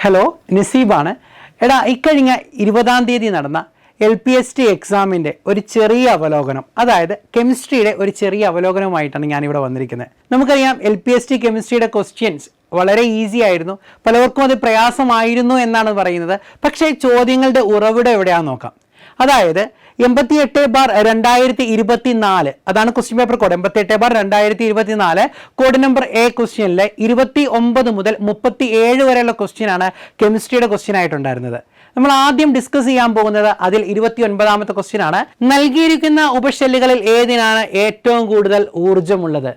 Hello, നസീബാണ്. എടാ, ഇക്കഴിഞ്ഞ 20-ാം തീയതി നടന്ന LPST എക്സാമിൻ്റെ ഒരു ചെറിയ അവലോകനം, അതായത് കെമിസ്ട്രിയുടെ ഒരു ചെറിയ അവലോകനവുമായിട്ടാണ് ഞാനിവിടെ വന്നിരിക്കുന്നത്. നമുക്കറിയാം LPST കെമിസ്ട്രിയുടെ ക്വസ്റ്റ്യൻസ് വളരെ ഈസി ആയിരുന്നു, പലർക്കും അത് പ്രയാസമായിരുന്നു എന്നാണ് പറയുന്നത്. പക്ഷേ ചോദ്യങ്ങളുടെ ഉറവിടം എവിടെയാണെന്ന് നോക്കാം. അതായത് 88/2024 അതാണ് question paper code. 88/2024 code number A ക്വസ്റ്റ്യനിലെ 29 മുതൽ 37 വരെയുള്ള ക്വസ്റ്റ്യനാണ് കെമിസ്ട്രിയുടെ ക്വസ്റ്റ്യൻ ആയിട്ടുണ്ടായിരുന്നത്. നമ്മൾ ആദ്യം ഡിസ്കസ് ചെയ്യാൻ പോകുന്നത് അതിൽ 29ാമത്തെ ക്വസ്റ്റ്യൻ ആണ്. നൽകിയിരിക്കുന്ന ഉപഷെല്ലുകളിൽ ഏതിനാണ് ഏറ്റവും കൂടുതൽ ഊർജ്ജമുള്ളത്?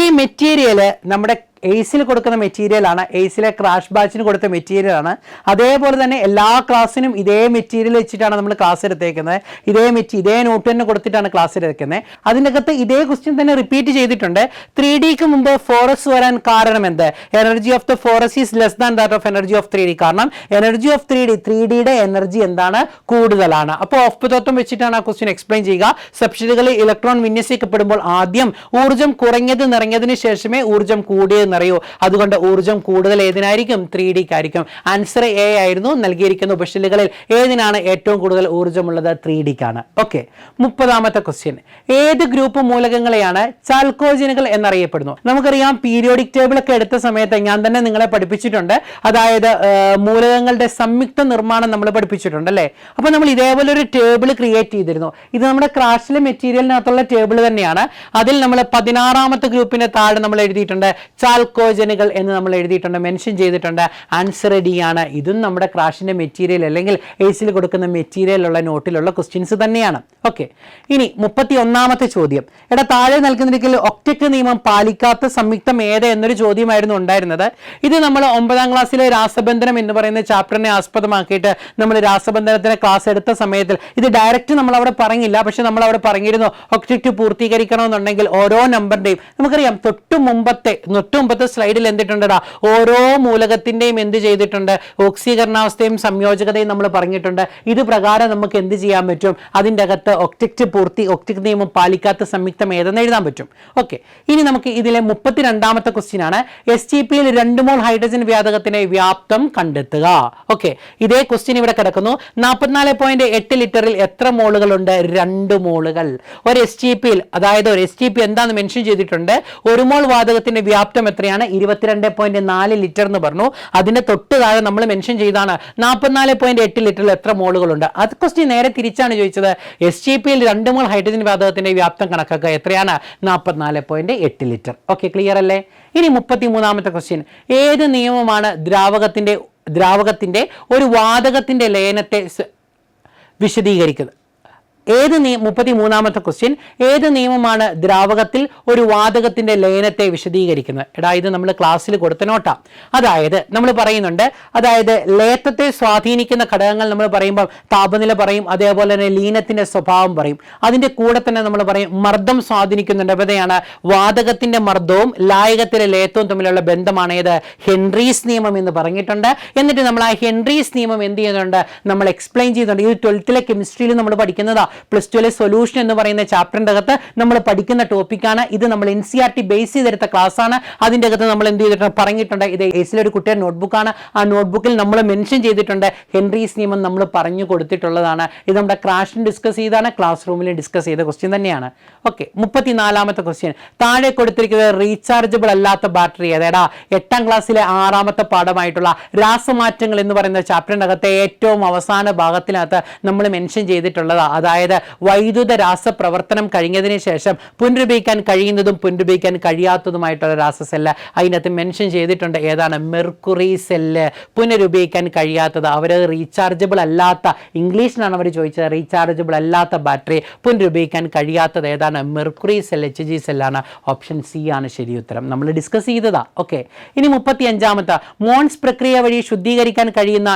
ഈ മെറ്റീരിയൽ നമ്മുടെ എയ്സിൽ കൊടുക്കുന്ന മെറ്റീരിയലാണ്, എയ്സിലെ ക്രാഷ് ബാച്ചിന് കൊടുത്ത മെറ്റീരിയലാണ്. അതേപോലെ തന്നെ എല്ലാ ക്ലാസ്സിനും ഇതേ മെറ്റീരിയൽ വെച്ചിട്ടാണ് നമ്മൾ ക്ലാസ് എടുത്തേക്കുന്നത്. ഇതേ നോട്ട് തന്നെ കൊടുത്തിട്ടാണ് ക്ലാസ് എടുക്കുന്നത്. അതിൻ്റെ അകത്ത് ഇതേ ക്വസ്റ്റ്യൻ തന്നെ റിപ്പീറ്റ് ചെയ്തിട്ടുണ്ട്. 3Dക്ക് മുമ്പ് 4S വരാൻ കാരണം എന്ത്? Energy of the 4S is less than that of energy of 3D. കാരണം എനർജി ഓഫ് 3Dയുടെ എനർജി എന്താണ്? കൂടുതലാണ്. അപ്പോൾ ഓഫ് തത്വം വെച്ചിട്ടാണ് ആ ക്വസ്റ്റ്യൻ എക്സ്പ്ലെയിൻ ചെയ്യുക. സബ്ഷെല്ലുകളിൽ ഇലക്ട്രോൺ വിന്യസിക്കപ്പെടുമ്പോൾ ആദ്യം ഊർജ്ജം കുറഞ്ഞത് നിറഞ്ഞതിന് ശേഷമേ ഊർജ്ജം കൂടിയത് നിറയൂ. അതുകൊണ്ട് ഊർജ്ജം കൂടുതൽ ഏതിനായിരിക്കും? 3Dക്കായിരിക്കും. ആൻസർ A ആയിരുന്നു. നൽകിയിരിക്കുന്ന ഉപഷെല്ലുകളിൽ ഏതിനാണ് ഏറ്റവും കൂടുതൽ ഊർജ്ജമുള്ളത്? 3Dക്കാണ്. ഓക്കെ, 30ാമത്തെ ക്വസ്റ്റ്യൻ. ഏത് ഗ്രൂപ്പ് മൂലകങ്ങളെയാണ് ചാൽക്കോജനുകൾ എന്നറിയപ്പെടുന്നു? നമുക്കറിയാം, പീരിയോഡിക് ടേബിൾ ഒക്കെ എടുത്ത സമയത്ത് ഞാൻ തന്നെ നിങ്ങളെ പഠിപ്പിച്ചിട്ടുണ്ട്. അതായത് മൂലകങ്ങളുടെ സംയുക്ത നിർമ്മാണം നമ്മൾ പഠിപ്പിച്ചിട്ടുണ്ട് അല്ലേ? അപ്പോൾ നമ്മൾ ഇതേപോലെ ഒരു ടേബിൾ ക്രിയേറ്റ് ചെയ്തിരുന്നു. ഇത് നമ്മുടെ ക്രാഷിലെ മെറ്റീരിയലിനകത്തുള്ള ടേബിൾ തന്നെയാണ്. അതിൽ നമ്മൾ 16ാമത്തെ ഗ്രൂപ്പിന്റെ താഴെ നമ്മൾ എഴുതിയിട്ടുണ്ട് ചാൽക്കോജനുകൾ എന്ന് നമ്മൾ എഴുതിയിട്ടുണ്ട്, മെൻഷൻ ചെയ്തിട്ടുണ്ട്. ആൻസർ D ആണ്. ഇതും നമ്മുടെ ക്രാഷിന്റെ മെറ്റീരിയൽ അല്ലെങ്കിൽ എയ്സിൽ കൊടുക്കുന്ന മെറ്റീരിയലുള്ള നോട്ടിലുള്ള ക്വസ്റ്റ്യൻസ് തന്നെയാണ്. ഓക്കെ, ഇനി 31ാമത്തെ ചോദ്യം. എടാ, താഴെ നൽകുന്നതിൽ ഒക്ടറ്റ് നിയമം പാലിക്കാത്ത സംയുക്തം ഏത് എന്നൊരു ചോദ്യമായിരുന്നു ഉണ്ടായിരുന്നത്. ഇത് നമ്മൾ 9ാം ക്ലാസ്സിലെ രാസബന്ധനം എന്ന് പറയുന്ന ചാപ്റ്ററിനെ ആസ്പദമാക്കിയിട്ട് നമ്മൾ രാസബന്ധനത്തിന് ക്ലാസ് എടുത്ത സമയത്തിൽ ഇത് ഡയറക്റ്റ് നമ്മൾ അവിടെ പറഞ്ഞില്ല, പക്ഷെ നമ്മൾ അവിടെ പറഞ്ഞിരുന്നു ഒക്ടറ്റ് പൂർത്തീകരിക്കണമെന്നുണ്ടെങ്കിൽ ഓരോ നമ്പറിന്റെയും നമുക്കറിയാം തൊട്ടു മുമ്പത്തെ സ്ലൈഡിൽ എന്തിട്ടുണ്ടടാ, ഓരോ മൂലകത്തിന്റെയും എന്ത് ചെയ്തിട്ടുണ്ട്? ഓക്സീകരണാവസ്ഥയും സംയോജകതയും നമ്മൾ പറഞ്ഞിട്ടുണ്ട്. ഇത് പ്രകാരം നമുക്ക് എന്ത് ചെയ്യാൻ പറ്റും? അതിൻ്റെ അകത്ത് ഒക്ടറ്റ് നിയമം പാലിക്കാത്ത സംയുക്തം ഏതെന്ന് എഴുതാൻ പറ്റും. ഓക്കെ, ഇനി നമുക്ക് ഇതിലെ 32ാമത്തെ ക്വസ്റ്റ്യൻ ആണ്. STPയിൽ 2 മോൾ ഹൈഡ്രജൻ വാതകത്തിന്റെ വ്യാപ്തം കണ്ടെത്തുക. ഓക്കെ, ഇതേ ക്വസ്റ്റ്യൻ ഇവിടെ കിടക്കുന്നു. 44.8 ലിറ്ററിൽ എത്ര മോളുകളുണ്ട്? 2 മോളുകൾ. ഒരു STPയിൽ, അതായത് ഒരു STP എന്താന്ന് മെൻഷൻ ചെയ്തിട്ടുണ്ട്. 1 മോൾ വാതകത്തിന്റെ വ്യാപ്തം എത്രയാണ്? 22.4 ലിറ്റർ എന്ന് പറഞ്ഞു. അതിന്റെ തൊട്ട് താഴെ നമ്മൾ മെൻഷൻ ചെയ്താണ് 44.8 ലിറ്ററിൽ എത്ര മോളുകളുണ്ട്. അത് ക്വസ്റ്റ്യൻ നേരെ തിരിച്ചാണ് ചോദിച്ചത്. STPയിൽ 2 മോൾ ഹൈഡ്രജൻ വാതകത്തിന്റെ വ്യാപ്തം കണക്കാക്കുക. എത്രയാണ്? 44.8 ലിറ്റർ. ഓക്കെ, ക്ലിയർ അല്ലേ? ഇനി 33ാമത്തെ ക്വസ്റ്റ്യൻ. ഏത് നിയമമാണ് ദ്രാവകത്തിന്റെ ഒരു വാതകത്തിന്റെ ലയനത്തെ വിശദീകരിക്കുന്നത്? 33ാമത്തെ ക്വസ്റ്റ്യൻ. ഏത് നിയമമാണ് ദ്രാവകത്തിൽ ഒരു വാതകത്തിന്റെ ലയനത്തെ വിശദീകരിക്കുന്നത്? എടാ, ഇത് നമ്മൾ ക്ലാസ്സിൽ കൊടുത്ത നോട്ടാ. അതായത് നമ്മൾ പറയുന്നുണ്ട്, അതായത് ലയനത്തെ സ്വാധീനിക്കുന്ന ഘടകങ്ങൾ നമ്മൾ പറയുമ്പോൾ താപനില പറയും, അതേപോലെ തന്നെ ലീനത്തിന്റെ സ്വഭാവം പറയും. അതിന്റെ കൂടെ തന്നെ നമ്മൾ പറയും മർദ്ദം സ്വാധീനിക്കുന്നുണ്ട്. എവിടെയാണ്? വാതകത്തിന്റെ മർദ്ദവും ലായകത്തിലെ ലയത്വവും തമ്മിലുള്ള ബന്ധമാണ് ഏത്? ഹെൻറീസ് നിയമം എന്ന് പറഞ്ഞിട്ടുണ്ട്. എന്നിട്ട് നമ്മൾ ആ ഹെൻറീസ് നിയമം എന്ത് ചെയ്യുന്നുണ്ട്? നമ്മൾ എക്സ്പ്ലെയിൻ ചെയ്യുന്നുണ്ട്. ഇത് 12th കെമിസ്ട്രിയിൽ നമ്മൾ പഠിക്കുന്നതാ. +2 സൊല്യൂഷൻ എന്ന് പറയുന്ന ചാപ്റ്ററിന്റെ അകത്ത് നമ്മൾ പഠിക്കുന്ന ടോപ്പിക്കാണ് ഇത്. നമ്മൾ NCERT ബേസ് ചെയ്തെടുത്ത ക്ലാസ് ആണ്. അതിൻ്റെ അകത്ത് നമ്മൾ എന്ത് ചെയ്തിട്ടുണ്ട്? പറഞ്ഞിട്ടുണ്ട്. ഇത് എയ്സിലെ ഒരു കുട്ടിയുടെ നോട്ട്ബുക്കാണ്. ആ നോട്ട്ബുക്കിൽ നമ്മൾ മെൻഷൻ ചെയ്തിട്ടുണ്ട്. ഹെൻറീസ് നിയമം നമ്മൾ പറഞ്ഞു കൊടുത്തിട്ടുള്ളതാണ്. ഇത് നമ്മുടെ ക്രാഷിൽ ഡിസ്കസ് ചെയ്താണ്, ക്ലാസ് റൂമിൽ ഡിസ്കസ് ചെയ്ത ക്വസ്റ്റ്യൻ തന്നെയാണ്. ഓക്കെ, 34ാമത്തെ ക്വസ്റ്റ്യൻ. താഴെ കൊടുത്തിരിക്കുന്നത് റീചാർജബിൾ അല്ലാത്ത ബാറ്ററി ഏതാ? 8ാം ക്ലാസ്സിലെ 6ാമത്തെ പാഠമായിട്ടുള്ള രാസമാറ്റങ്ങൾ എന്ന് പറയുന്ന ചാപ്റ്ററിന്റെ അകത്തെ ഏറ്റവും അവസാന ഭാഗത്തിനകത്ത് നമ്മൾ മെൻഷൻ ചെയ്തിട്ടുള്ളതാണ്. അതായത് വൈദ്യുത രാസപ്രവർത്തനം കഴിഞ്ഞതിന് ശേഷം പുനരുപയോഗിക്കാൻ കഴിയുന്നതും പുനരുപയോഗിക്കാൻ കഴിയാത്തതുമായിട്ടുള്ള രാസസെല്ല് അതിനകത്ത് മെൻഷൻ ചെയ്തിട്ടുണ്ട്. ഏതാണ്? Mercury cell. പുനരുപയോഗിക്കാൻ കഴിയാത്തത്. അവർ റീചാർജബിൾ അല്ലാത്ത, ഇംഗ്ലീഷിലാണ് അവർ ചോദിച്ചത്, റീചാർജബിൾ അല്ലാത്ത ബാറ്ററി പുനരുപയോഗിക്കാൻ കഴിയാത്തത് ഏതാണ്? മെർക്കുറി സെൽ, HG സെല്ലാണ്. ഓപ്ഷൻ C ആണ് ശരി ഉത്തരം. നമ്മൾ ഡിസ്കസ് ചെയ്തതാ. ഓക്കെ, ഇനി 35ാമത്തെ. മോൺസ് പ്രക്രിയ വഴി ശുദ്ധീകരിക്കാൻ കഴിയുന്ന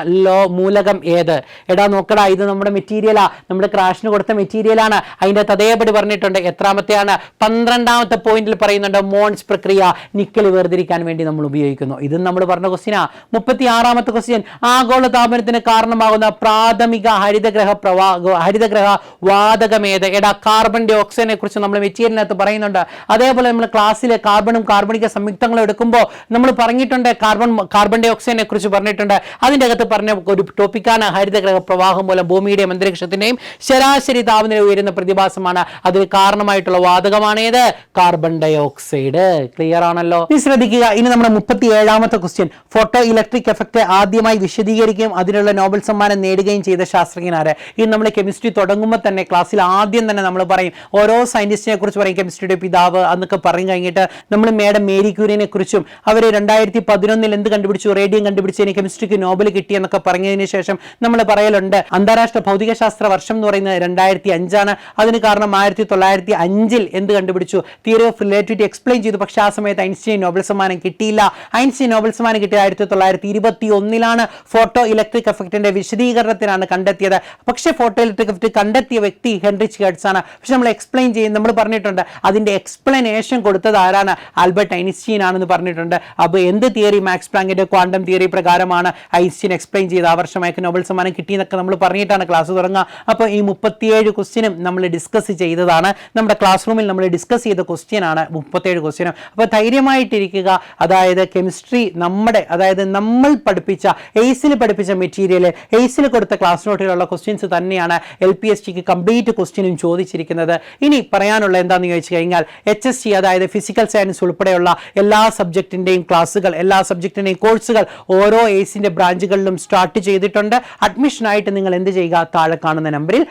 മൂലകം ഏത്? എടാ നോക്കടാ, ഇത് നമ്മുടെ മെറ്റീരിയലാ. നമ്മുടെ ക്രാഷിന് കൊടുത്ത മെറ്റീരിയലാണ്. അതിൻ്റെ അതേപടി പറഞ്ഞിട്ടുണ്ട്. എത്രാമത്തെയാണ്? 12ാമത്തെ പോയിന്റിൽ പറയുന്നുണ്ട് മോൺസ് പ്രക്രിയ നിക്കൽ വേർതിരിക്കാൻ വേണ്ടി നമ്മൾ ഉപയോഗിക്കുന്നു. ഇതും നമ്മൾ പറഞ്ഞ ക്വസ്റ്റ്യനാ. 36ാമത്തെ ക്വസ്റ്റ്യൻ, ആഗോള താപനത്തിന് കാരണമാകുന്ന പ്രാഥമിക ഹരിതഗ്രഹ വാതകമേത്? കാർബൺ ഡൈ ഓക്സൈഡിനെ കുറിച്ച് നമ്മൾ മെറ്റീരിയലിനകത്ത് പറയുന്നുണ്ട്. അതേപോലെ നമ്മൾ ക്ലാസ്സിലെ കാർബണും കാർബണിക സംയുക്തങ്ങളും എടുക്കുമ്പോൾ നമ്മൾ പറഞ്ഞിട്ടുണ്ട്, കാർബൺ ഡൈ ഓക്സൈഡിനെ കുറിച്ച് പറഞ്ഞിട്ടുണ്ട്. അതിൻ്റെ അകത്ത് പറഞ്ഞ ഒരു ടോപ്പിക്കാണ് ഹരിതഗ്രഹ പ്രവാഹം മൂലം ഭൂമിയുടെയും അന്തരീക്ഷത്തിന്റെയും ശരാശരി താപനില ഉയരുന്ന പ്രതിഭാസമാണ്. അതിന് കാരണമായിട്ടുള്ള വാതകമാണ് ഏത്? Carbon dye oxide. ക്ലിയർ ആണല്ലോ? ഇനി ശ്രദ്ധിക്കുക. ഇനി നമ്മുടെ 37ാമത്തെ ക്വസ്റ്റ്യൻ, ഫോട്ടോ ഇലക്ട്രിക് എഫക്ട് ആദ്യമായി വിശദീകരിക്കുകയും അതിനുള്ള നോബൽ സമ്മാനം നേടുകയും ചെയ്ത ശാസ്ത്രജ്ഞനാര്? ഇത് നമ്മൾ കെമിസ്ട്രി തുടങ്ങുമ്പോൾ തന്നെ ക്ലാസ്സിൽ ആദ്യം തന്നെ നമ്മൾ പറയും, ഓരോ സയന്റിസ്റ്റിനെ കുറിച്ച് പറയും, കെമിസ്ട്രിയുടെ പിതാവ് എന്നൊക്കെ പറഞ്ഞു കഴിഞ്ഞിട്ട് നമ്മൾ മേഡം മേരി ക്യൂറിനെ കുറിച്ചും അവർ 2011 എന്ത് കണ്ടുപിടിച്ചു? റേഡിയം കണ്ടുപിടിച്ചതിന് കെമിസ്ട്രിക്ക് നോബൽ കിട്ടി എന്നൊക്കെ പറഞ്ഞതിന് ശേഷം നമ്മൾ പറയലുണ്ട്, അന്താരാഷ്ട്ര ഭൗതികശാസ്ത്ര വർഷം എന്ന് പറയുന്നത് 2005 അതിന് കാരണം 1905 എന്ത് കണ്ടുപിടിച്ചു? തിയറി ഓഫ് റിലേറ്റിവിറ്റി എക്സ്പ്ലെയിൻ ചെയ്തു. പക്ഷേ ആ സമയത്ത് ഐൻസ്റ്റീൻ നോബൽ സമ്മാനം കിട്ടിയില്ല. ഐൻസ്റ്റീൻ നോബൽ സമ്മാനം കിട്ടിയത് 1921 ഫോട്ടോ ഇലക്ട്രിക് എഫക്റ്റിന്റെ വിശദീകരണത്തിനാണ് കണ്ടെത്തിയത്. പക്ഷേ ഫോട്ടോ ഇലക്ട്രിക് എഫക്റ്റ് കണ്ടെത്തിയ വ്യക്തി ഹെൻറിച്ച് ഹെർട്സ് ആണ്. പക്ഷെ നമ്മൾ എക്സ്പ്ലെയിൻ ചെയ്യും, നമ്മൾ പറഞ്ഞിട്ടുണ്ട് അതിന്റെ എക്സ്പ്ലനേഷൻ കൊടുത്തത് ആരാണ്? ആൽബർട്ട് ഐൻസ്റ്റീൻ ആണെന്ന് പറഞ്ഞിട്ടുണ്ട്. അപ്പോൾ എന്ത് തിയറി? മാക്സ് പ്ലാങ്കിന്റെ ക്വാണ്ടം തിയറി പ്രകാരമാണ് ഐൻസ്റ്റീൻ എക്സ്പ്ലെയിൻ ചെയ്ത് ആ വർഷം അയാൾക്ക് നോബൽ സമ്മാനം കിട്ടിയെന്നൊക്കെ നമ്മൾ പറഞ്ഞിട്ടാണ് ക്ലാസ് തുടങ്ങുക. അപ്പോൾ ഈ 37 ക്വസ്റ്റ്യനും നമ്മൾ ഡിസ്കസ് ചെയ്തതാണ്. നമ്മുടെ ക്ലാസ് റൂമിൽ നമ്മൾ ഡിസ്കസ് ചെയ്ത ക്വസ്റ്റ്യൻ ആണ് 37 ക്വസ്റ്റ്യനും. അപ്പോൾ ധൈര്യമായിട്ടിരിക്കുക. അതായത് കെമിസ്ട്രി നമ്മൾ പഠിപ്പിച്ച എയ്സിൽ പഠിപ്പിച്ച മെറ്റീരിയൽ, എയ്സിൽ കൊടുത്ത ക്ലാസ് നോട്ടിലുള്ള ക്വസ്റ്റ്യൻസ് തന്നെയാണ് LPSTക്ക് കംപ്ലീറ്റ് ക്വസ്റ്റ്യനും ചോദിച്ചിരിക്കുന്നത്. ഇനി പറയാനുള്ള എന്താണെന്ന് ചോദിച്ചു കഴിഞ്ഞാൽ HST അതായത് ഫിസിക്കൽ സയൻസ് ഉൾപ്പെടെയുള്ള എല്ലാ സബ്ജക്റ്റിൻ്റെയും ക്ലാസ്സുകൾ, എല്ലാ സബ്ജക്റ്റിൻ്റെയും കോഴ്സുകൾ ഓരോ എയ്സിൻ്റെ ബ്രാഞ്ചുകളിലും സ്റ്റാർട്ട് ചെയ്തിട്ടുണ്ട്. അഡ്മിഷനായിട്ട് നിങ്ങൾ എന്ത് ചെയ്യുക? താഴെ കാണുന്ന നമ്പറിൽ